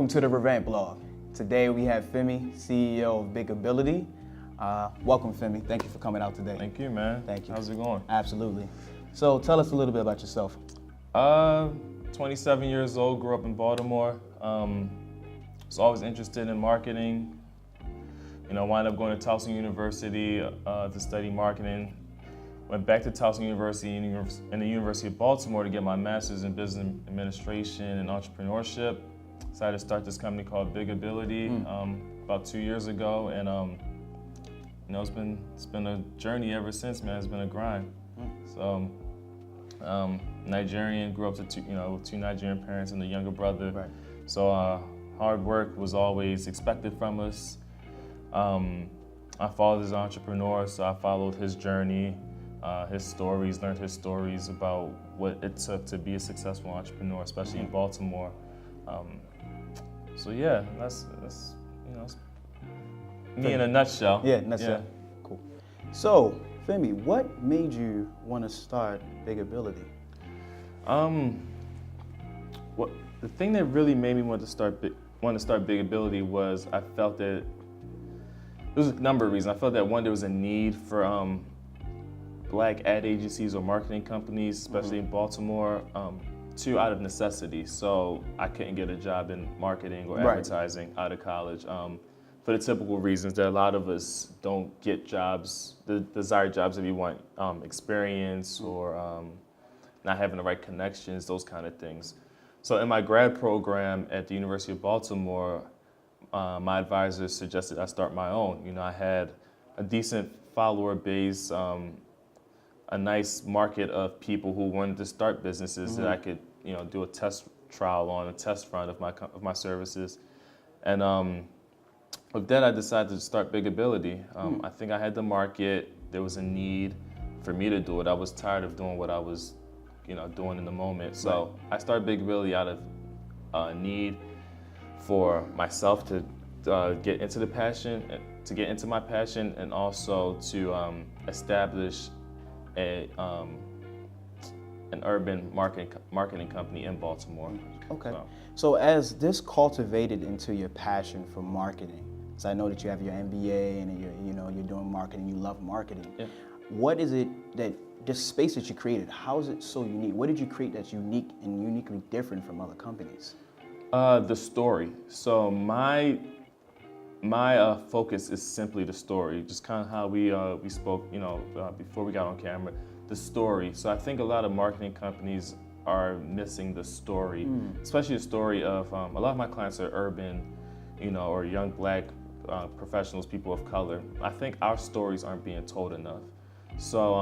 Welcome to the Revamp Blog. Today we have Femi, CEO of BigAbility. Welcome, Femi. Thank you for coming out today. Thank you, man. Thank you. How's it going? Absolutely. So tell us a little bit about yourself. 27 years old, grew up in Baltimore. Was always interested in marketing. Wound up going to Towson University to study marketing. Went back to Towson University and the University of Baltimore to get my master's in business administration and entrepreneurship. Decided to start this company called BigAbility about 2 years ago, and it's been a journey ever since, man. It's been a grind. So, Nigerian, grew up to with two Nigerian parents and a younger brother. Right. So hard work was always expected from us. My father's an entrepreneur, so I followed his journey, his stories, learned his stories about what it took to be a successful entrepreneur, especially in Baltimore. So yeah, that's me in a nutshell. Yeah, nutshell. Cool. So, Femi, what made you want to start BigAbility? The thing that really made me want to start BigAbility was I felt that there was a number of reasons. I felt that one, there was a need for Black ad agencies or marketing companies, especially in Baltimore. Two, out of necessity. So I couldn't get a job in marketing or advertising out of college for the typical reasons that a lot of us don't get jobs, the desired jobs that we want, experience or not having the right connections, those kind of things. So in my grad program at the University of Baltimore, my advisor suggested I start my own. I had a decent follower base, a nice market of people who wanted to start businesses that I could, do a test trial on, a test run of my services. And with that, I decided to start BigAbility. I think I had the market. There was a need for me to do it. I was tired of doing what I was, doing in the moment. So I started BigAbility out of need for myself to get into my passion, and also to establish an urban marketing company in Baltimore. Okay. So as this cultivated into your passion for marketing, so I know that you have your MBA and you're doing marketing, you love marketing. Yeah. What is it that this space that you created, how is it so unique? What did you create that's unique and uniquely different from other companies? The story. So my focus is simply the story, just kind of how we spoke, before we got on camera, the story. So I think a lot of marketing companies are missing the story, especially the story of, a lot of my clients are urban, or young Black professionals, people of color. I think our stories aren't being told enough. So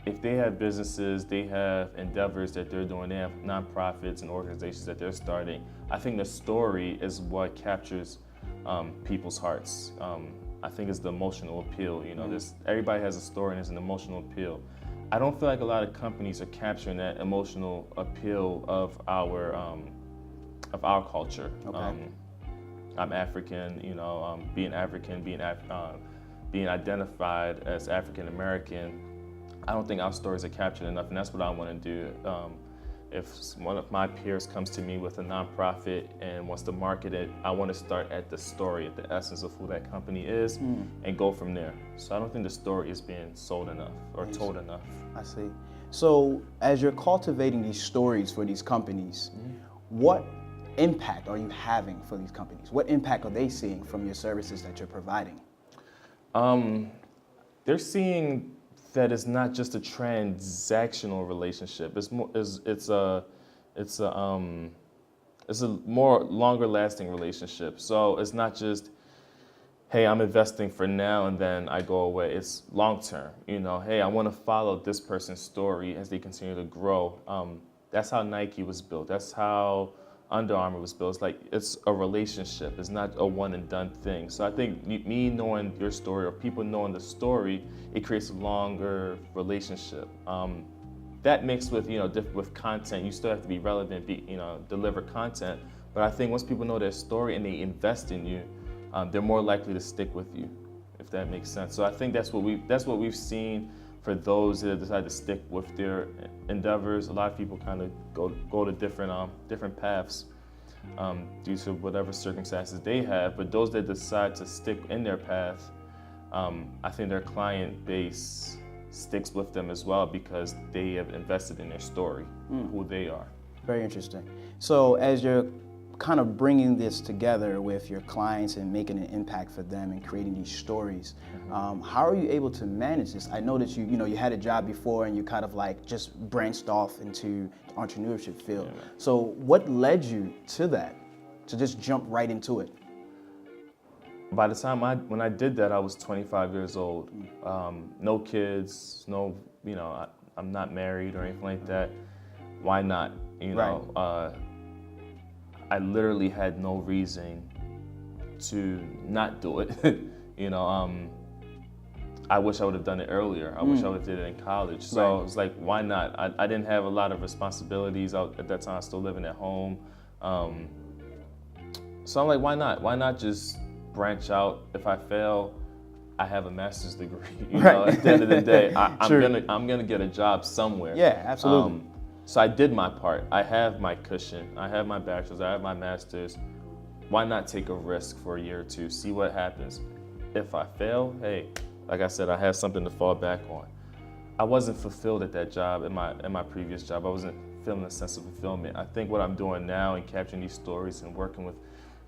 if they have businesses, they have endeavors that they're doing, they have nonprofits and organizations that they're starting, I think the story is what captures people's hearts. I think it's the emotional appeal. Everybody has a story and there's an emotional appeal. I don't feel like a lot of companies are capturing that emotional appeal of our culture. Okay. I'm African, being African, being identified as African American. I don't think our stories are captured enough, and that's what I want to do. If one of my peers comes to me with a nonprofit and wants to market it, I want to start at the story, at the essence of who that company is, and go from there. So I don't think the story is being sold enough or told enough. I see. So as you're cultivating these stories for these companies, what impact are you having for these companies? What impact are they seeing from your services that you're providing? They're seeing that it's not just a transactional relationship. It's a more longer lasting relationship. So it's not just, hey, I'm investing for now and then I go away. It's long term. Hey, I want to follow this person's story as they continue to grow. That's how Nike was built. That's how Under Armour was built. It's a relationship. It's not a one and done thing. So I think me knowing your story or people knowing the story, it creates a longer relationship. That mixed with with content, you still have to be relevant, deliver content. But I think once people know their story and they invest in you, they're more likely to stick with you, if that makes sense. So I think that's what we've seen for those that decide to stick with their endeavors. A lot of people kind of go to different paths. due to whatever circumstances they have. But those that decide to stick in their path, I think their client base sticks with them as well because they have invested in their story, who they are. Very interesting. So as you're kind of bringing this together with your clients and making an impact for them and creating these stories, how are you able to manage this? I know that you had a job before and you kind of like just branched off into the entrepreneurship field. Yeah. So what led you to that, to just jump right into it? By the time when I did that, I was 25 years old. No kids, no, I'm not married or anything like that. Why not? I literally had no reason to not do it. I wish I would have done it earlier. I wish I would have did it in college. So it was like, why not? I didn't have a lot of responsibilities at that time. I was still living at home. So I'm like, why not? Why not just branch out? If I fail, I have a master's degree. At the end of the day, I'm gonna get a job somewhere. Yeah, absolutely. So I did my part. I have my cushion. I have my bachelor's. I have my master's. Why not take a risk for a year or two, see what happens? If I fail, hey, like I said, I have something to fall back on. I wasn't fulfilled at that job, in my previous job. I wasn't feeling a sense of fulfillment. I think what I'm doing now and capturing these stories and working with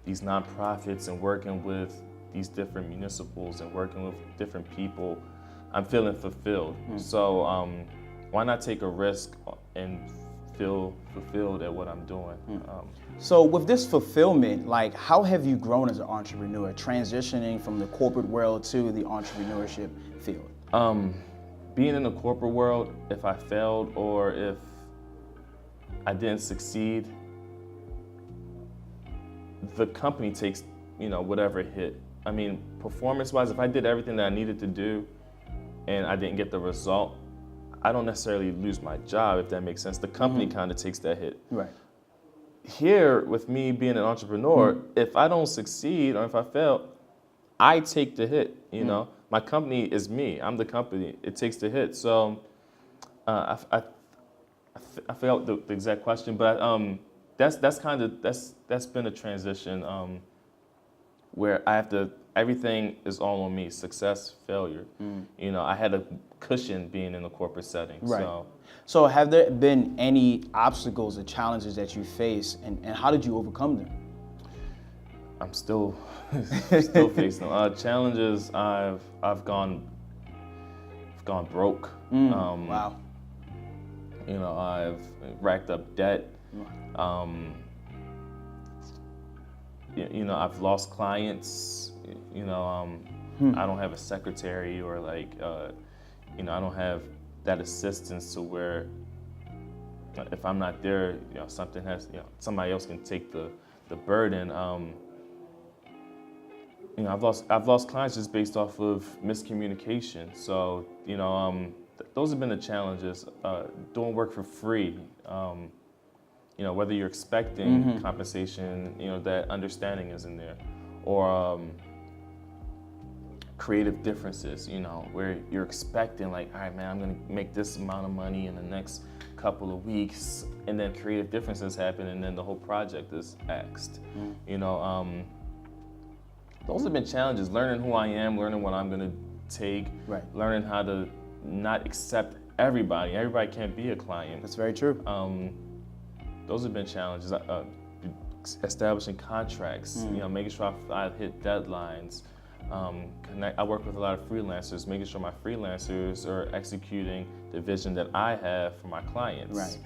these nonprofits and working with these different municipals and working with different people, I'm feeling fulfilled. So why not take a risk and feel fulfilled at what I'm doing? So with this fulfillment, like how have you grown as an entrepreneur, transitioning from the corporate world to the entrepreneurship field? Being in the corporate world, if I failed or if I didn't succeed, the company takes, whatever hit. I mean, performance-wise, if I did everything that I needed to do and I didn't get the result, I don't necessarily lose my job, if that makes sense. The company kind of takes that hit. Right. Here, with me being an entrepreneur, if I don't succeed or if I fail, I take the hit, My company is me. I'm the company. It takes the hit. So I forgot the exact question, but that's been a transition where I have to, everything is all on me, success, failure. I had a cushion being in the corporate setting. Right. So have there been any obstacles or challenges that you face, and how did you overcome them? I'm still facing them. Challenges, I've gone broke. Wow. I've racked up debt. I've lost clients. I don't have a secretary or I don't have that assistance to where if I'm not there, somebody else can take the burden. I've lost clients just based off of miscommunication. So, those have been the challenges. Doing work for free. Whether you're expecting compensation, that understanding isn't there, or creative differences, where you're expecting all right, man, I'm gonna make this amount of money in the next couple of weeks, and then creative differences happen, and then the whole project is axed. Those have been challenges. Learning who I am, learning what I'm gonna take, learning how to not accept everybody. Everybody can't be a client. That's very true. Those have been challenges. Establishing contracts, making sure I hit deadlines. I work with a lot of freelancers, making sure my freelancers are executing the vision that I have for my clients. Right.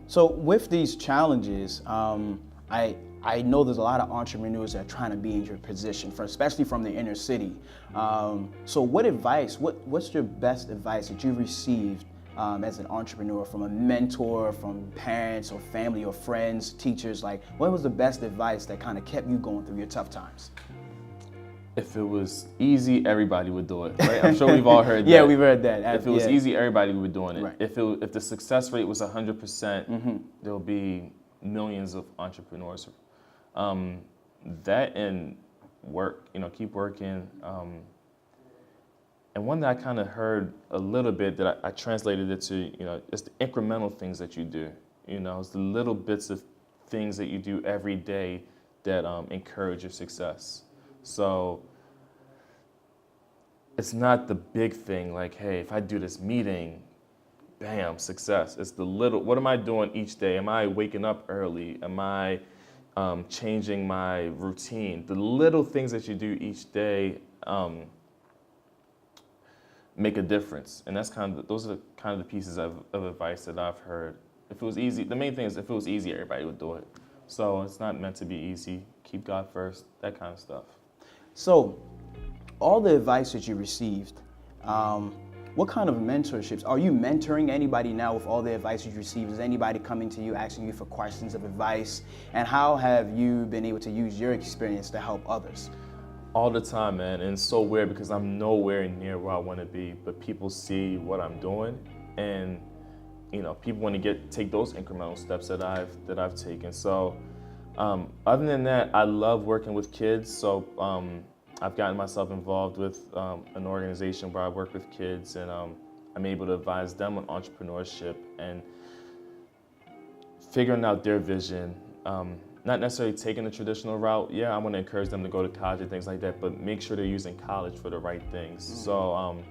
So with these challenges, I know there's a lot of entrepreneurs that are trying to be in your position, especially from the inner city. So what advice, what's your best advice that you've received as an entrepreneur, from a mentor, from parents or family or friends, teachers? Like, what was the best advice that kind of kept you going through your tough times? If it was easy, everybody would do it, right? I'm sure we've all heard that. Yeah, we've heard that. If it was easy, everybody would be doing it. Right. If the success rate was 100%, there'll be millions of entrepreneurs. That and work, keep working. And one that I kind of heard a little bit that I translated it to, it's the incremental things that you do. It's the little bits of things that you do every day that encourage your success. So it's not the big thing like, hey, if I do this meeting, bam, success. It's the little, what am I doing each day? Am I waking up early? Am I changing my routine? The little things that you do each day make a difference. And that's those are the kind of the pieces of advice that I've heard. If it was easy, the main thing is if it was easy, everybody would do it. So it's not meant to be easy. Keep God first, that kind of stuff. So, all the advice that you received, what kind of mentorships? Are you mentoring anybody now with all the advice you received? Is anybody coming to you asking you for questions of advice? And how have you been able to use your experience to help others? All the time, man. And it's so weird because I'm nowhere near where I want to be, but people see what I'm doing, and people want to take those incremental steps that I've taken. So other than that, I love working with kids. So I've gotten myself involved with an organization where I work with kids, and I'm able to advise them on entrepreneurship and figuring out their vision. Not necessarily taking the traditional route. Yeah, I want to encourage them to go to college and things like that, but make sure they're using college for the right things. Mm-hmm. So I'm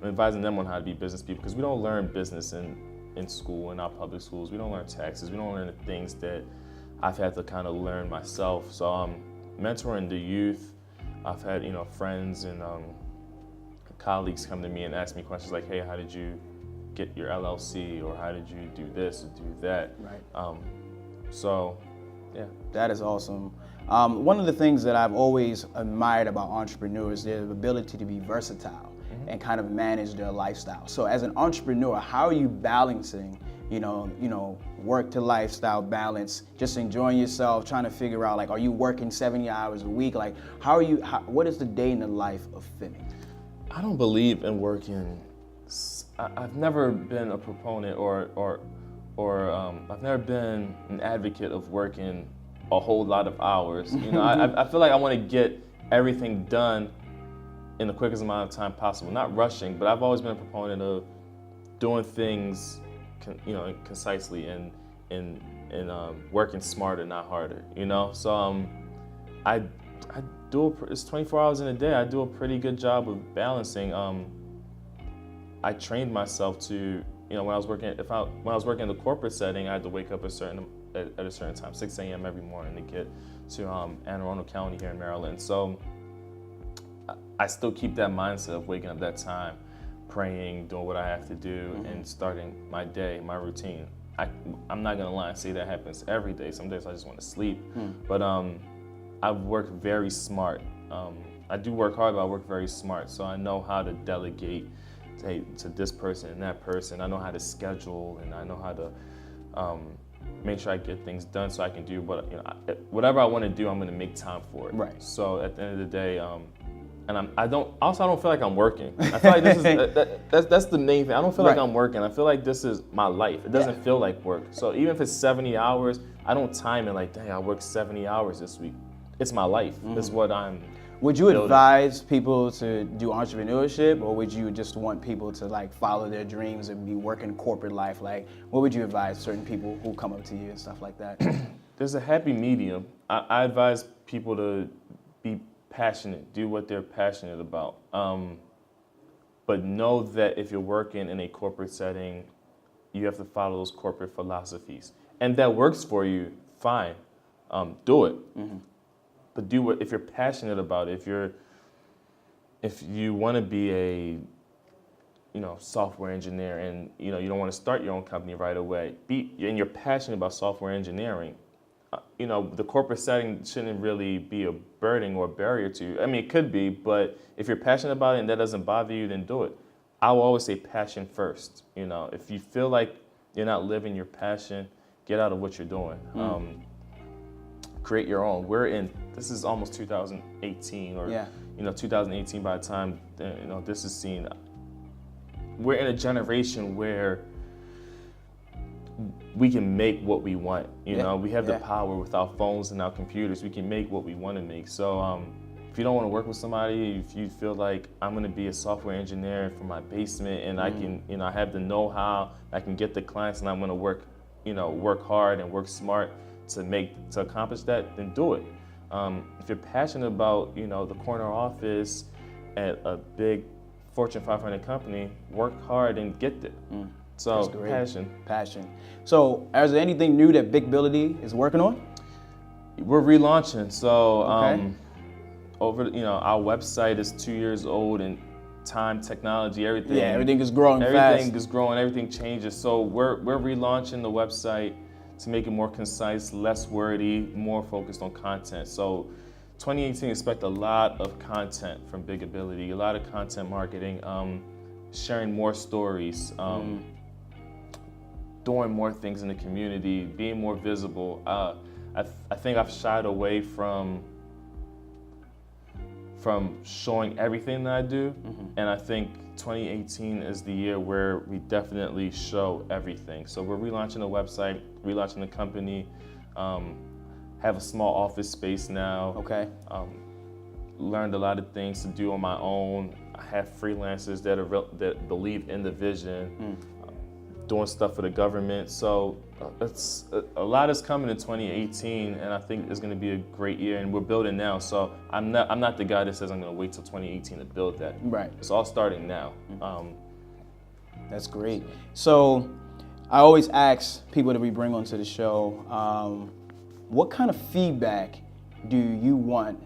advising them on how to be business people, because we don't learn business in school, in our public schools. We don't learn taxes. We don't learn the things that I've had to kind of learn myself. So I'm mentoring the youth. I've had friends and colleagues come to me and ask me questions like, hey, how did you get your LLC, or how did you do this or do that? Right. So, yeah. That is awesome. One of the things that I've always admired about entrepreneurs is their ability to be versatile and kind of manage their lifestyle. So as an entrepreneur, how are you balancing, work to lifestyle balance, just enjoying yourself, trying to figure out, like, are you working 70 hours a week? Like, what is the day in the life of Femi? I don't believe in working. I've never been a proponent or I've never been an advocate of working a whole lot of hours. I feel like I want to get everything done in the quickest amount of time possible. Not rushing, but I've always been a proponent of doing things, concisely and working smarter, not harder. So I do. It's 24 hours in a day. I do a pretty good job of balancing. I trained myself to. When I was working, when I was working in the corporate setting, I had to wake up at a certain time, 6 a.m. every morning to get to Anne Arundel County here in Maryland. So I still keep that mindset of waking up that time, praying, doing what I have to do, and starting my day, my routine. I'm not gonna lie and say that happens every day. Some days I just want to sleep, but I work very smart. I do work hard, but I work very smart. So I know how to delegate to this person and that person. I know how to schedule, and I know how to make sure I get things done so I can do whatever I want to do. I'm going to make time for it. Right. So at the end of the day, and I don't feel like I'm working. I feel like this is that's the main thing. I don't feel like I'm working. I feel like this is my life. It doesn't feel like work. So even if it's 70 hours, I don't time it like, dang, I worked 70 hours this week. It's my life. It's what I'm. Would you advise people to do entrepreneurship, or would you just want people to follow their dreams and be working corporate life? Like, what would you advise certain people who come up to you and stuff like that? There's a happy medium. I advise people to be passionate, do what they're passionate about. But know that if you're working in a corporate setting, you have to follow those corporate philosophies. And that works for you, fine. Do it. But do what, if you're passionate about it, if you want to be a software engineer, and you don't want to start your own company right away, and you're passionate about software engineering, the corporate setting shouldn't really be a burden or a barrier to you. I mean, it could be, but if you're passionate about it and that doesn't bother you, then do it. I will always say passion first. If you feel like you're not living your passion, get out of what you're doing. Create your own. This is almost 2018, or 2018 by the time this is seen. We're in a generation where we can make what we want. We have the power with our phones and our computers. We can make what we want to make. So if you don't want to work with somebody, if you feel like I'm going to be a software engineer from my basement, and I can, I have the know-how, I can get the clients, and I'm going to work hard and work smart to accomplish that, then do it. If you're passionate about, the corner office at a big Fortune 500 company, work hard and get there. So Passion. So is there anything new that BigAbility is working on? We're relaunching. So Okay. our website is 2 years old, and time, technology, everything. Yeah, everything is growing fast. Everything is growing, everything changes. So we're relaunching the website to make it more concise, less wordy, more focused on content. So 2018, expect a lot of content from BigAbility, a lot of content marketing, sharing more stories, doing more things in the community, being more visible. I think I've shied away from showing everything that I do, and I think 2018 is the year where we definitely show everything. So we're relaunching the website, relaunching the company, have a small office space now. Okay. Learned a lot of things to do on my own. I have freelancers that believe in the vision, doing stuff for the government. So it's a lot is coming in 2018, and I think it's going to be a great year. And we're building now. So I'm not the guy that says I'm going to wait till 2018 to build that. Right. It's all starting now. That's great. So I always ask people that we bring onto the show, what kind of feedback do you want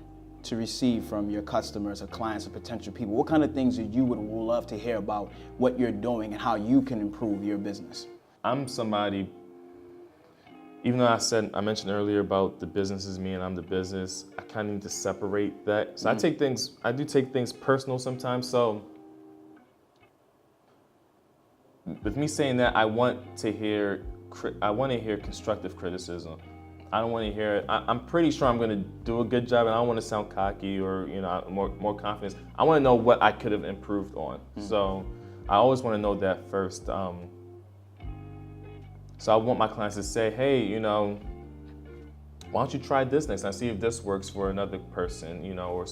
to receive from your customers or clients or potential people? What kind of things that you would love to hear about what you're doing and how you can improve your business? I'm somebody, even though I mentioned earlier about the business is me and I'm the business, I kind of need to separate that. So I do take things personal sometimes. So with me saying that, I want to hear constructive criticism. I don't want to hear it. I'm pretty sure I'm going to do a good job, and I don't want to sound cocky or more confidence. I want to know what I could have improved on. So I always want to know that first. So I want my clients to say, hey, why don't you try this next time? See if this works for another person, or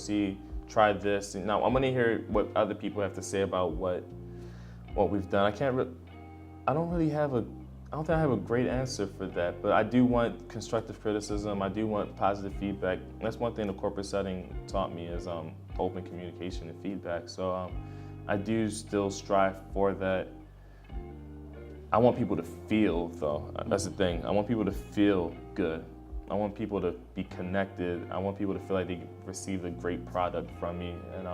try this. Now I'm going to hear what other people have to say about what we've done. I don't think I have a great answer for that, but I do want constructive criticism. I do want positive feedback. That's one thing the corporate setting taught me is open communication and feedback. So I do still strive for that. I want people to feel, though. That's the thing. I want people to feel good. I want people to be connected. I want people to feel like they received a great product from me, and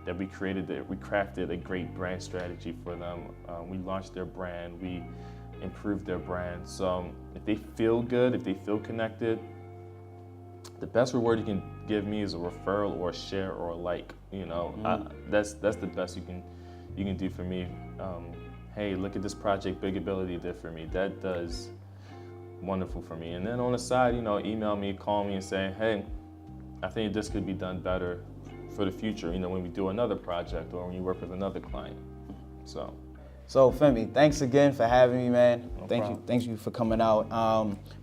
that we crafted a great brand strategy for them. We launched their brand. We improve their brand. So if they feel good, if they feel connected, the best reward you can give me is a referral or a share or a like. That's the best you can do for me. Hey, look at this project BigAbility did for me. That does wonderful for me. And then on the side, email me, call me, and say, hey, I think this could be done better for the future. When we do another project or when you work with another client. So Femi, thanks again for having me, man. Thank you for coming out.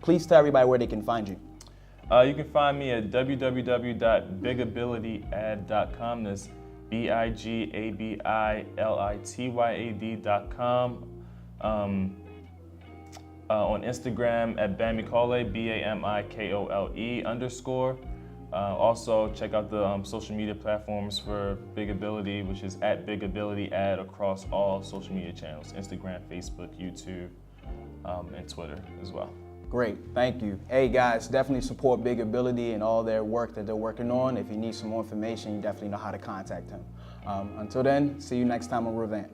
Please tell everybody where they can find you. You can find me at www.bigabilityad.com. That's BigAbiltyAD.com. On Instagram at Bamikole, BAMIKOLE_. Also, check out the social media platforms for BigAbility, which is at BigAbilityAd across all social media channels: Instagram, Facebook, YouTube, and Twitter as well. Great, thank you. Hey guys, definitely support BigAbility and all their work that they're working on. If you need some more information, you definitely know how to contact them. Until then, see you next time on Revamp.